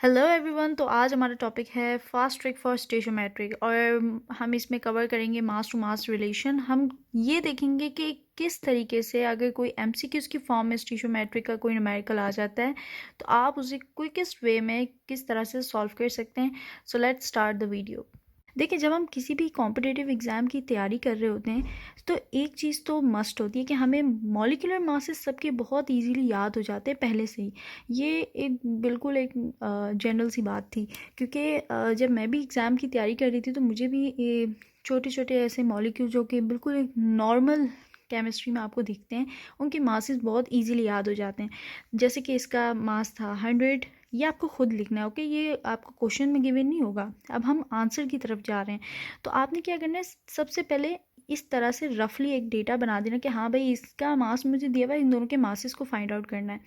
Hello everyone. तो आज हमारा टॉपिक है फास्ट ट्रिक फॉर स्टेशोमेट्रिक और हम इसमें कवर करेंगे मास टू मास रिलेशन। हम ये देखेंगे कि किस तरीके से अगर कोई एमसीक्यूज की फॉर्म में स्टेशोमेट्रिक का कोई न्यूमेरिकल आ जाता है तो आप उसे क्विकेस्ट वे में किस तरह से सॉल्व कर सकते हैं। So let's start the video. देखिए, जब हम किसी भी कॉम्पिटिटिव एग्ज़ाम की तैयारी कर रहे होते हैं तो एक चीज़ तो मस्ट होती है कि हमें मॉलिक्यूलर मासेस सबके बहुत इजीली याद हो जाते हैं पहले से ही। ये एक बिल्कुल एक जनरल सी बात थी, क्योंकि जब मैं भी एग्ज़ाम की तैयारी कर रही थी तो मुझे भी ये छोटे छोटे ऐसे मॉलिक्यूल जो कि बिल्कुल एक नॉर्मल केमिस्ट्री में आपको दिखते हैं, उनके मासेस बहुत इजीली याद हो जाते हैं। जैसे कि इसका मास था 100। ये आपको खुद लिखना है, ओके? ये आपको क्वेश्चन में गिवन नहीं होगा। अब हम आंसर की तरफ जा रहे हैं, तो आपने क्या करना है, सबसे पहले इस तरह से रफली एक डेटा बना देना कि हाँ भाई, इसका मास मुझे दिया हुआ है, इन दोनों के मासेस को फाइंड आउट करना है।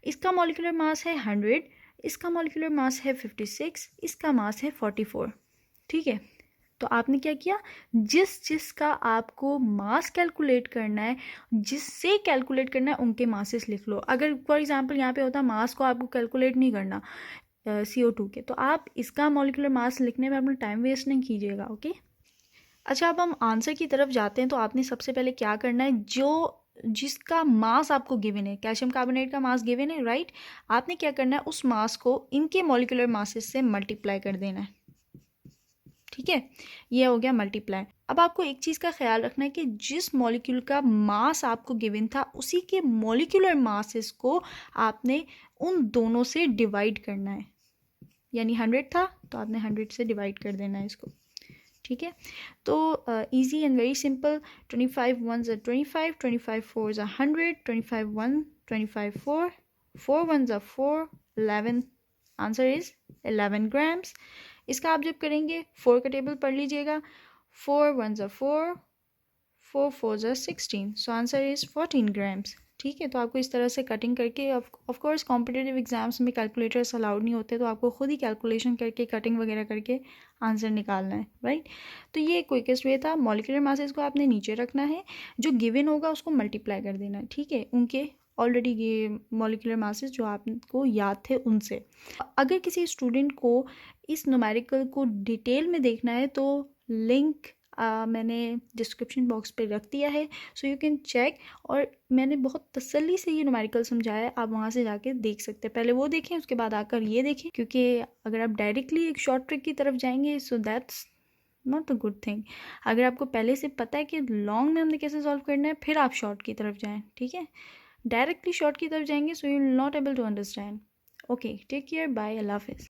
इसका मॉलिक्यूलर मास है 100, इसका मॉलिक्यूलर मास है 56, इसका मास है 44। ठीक है, तो आपने क्या किया, जिसका आपको मास कैलकुलेट करना है, जिससे कैलकुलेट करना है, उनके मासेस लिख लो। अगर फॉर एग्जांपल यहाँ पे होता मास को आपको कैलकुलेट नहीं करना CO2 के, तो आप इसका मॉलिक्यूलर मास लिखने में अपना टाइम वेस्ट नहीं कीजिएगा। ओके, अच्छा, अब हम आंसर की तरफ जाते हैं। तो आपने सबसे पहले क्या करना है, जिसका मास आपको गिवन है, कैल्शियम कार्बोनेट का मास गिवन है, राइट? आपने क्या करना है, उस मास को इनके मॉलिक्यूलर मासेस से मल्टीप्लाई कर देना है। ठीक है, ये हो गया मल्टीप्लाई। अब आपको एक चीज़ का ख्याल रखना है कि जिस मॉलिक्यूल का मास आपको गिवन था, उसी के मॉलिक्यूलर मासेस को आपने उन दोनों से डिवाइड करना है। यानी 100 था तो आपने 100 से डिवाइड कर देना है इसको। ठीक है, तो easy and very simple. 25 1s are 25, 25 4s are 100, 25 1 25 4, 4 1s are 4, 11। Answer is 11 grams. इसका आप जब करेंगे 4 का टेबल पढ़ लीजिएगा। 4 1s are 4, 4 4s are 16, so answer is 14 grams. ठीक है, तो आपको इस तरह से कटिंग करके, ऑफ कोर्स कॉम्पिटिटिव एग्जाम्स में कैलकुलेटर्स अलाउड नहीं होते, तो आपको खुद ही कैलकुलेशन करके कटिंग वगैरह करके आंसर निकालना है, राइट? तो ये क्विकेस्ट वे था। मॉलिक्यूलर मासेस को आपने नीचे रखना है, जो गिवन होगा उसको मल्टीप्लाई कर देना है। ठीक है, उनके ऑलरेडी ये मॉलिक्यूलर मासेस जो आपको याद थे उनसे। अगर किसी स्टूडेंट को इस न्यूमेरिकल को डिटेल में देखना है तो लिंक मैंने डिस्क्रिप्शन बॉक्स पे रख दिया है, सो यू कैन चेक। और मैंने बहुत तसल्ली से ये न्यूमेरिकल समझाया है, आप वहाँ से जाके देख सकते हैं। पहले वो देखें, उसके बाद आकर ये देखें, क्योंकि अगर आप डायरेक्टली एक शॉर्ट ट्रिक की तरफ जाएंगे so that's not a good thing. अगर आपको पहले से पता है कि लॉन्ग में हमने कैसे सॉल्व करना है, फिर आप शॉर्ट की तरफ जाएँ। ठीक है, डायरेक्टली शॉर्ट की तरफ जाएंगे so you will not able to understand. Okay, take care, bye, अल्लाह हाफिज़।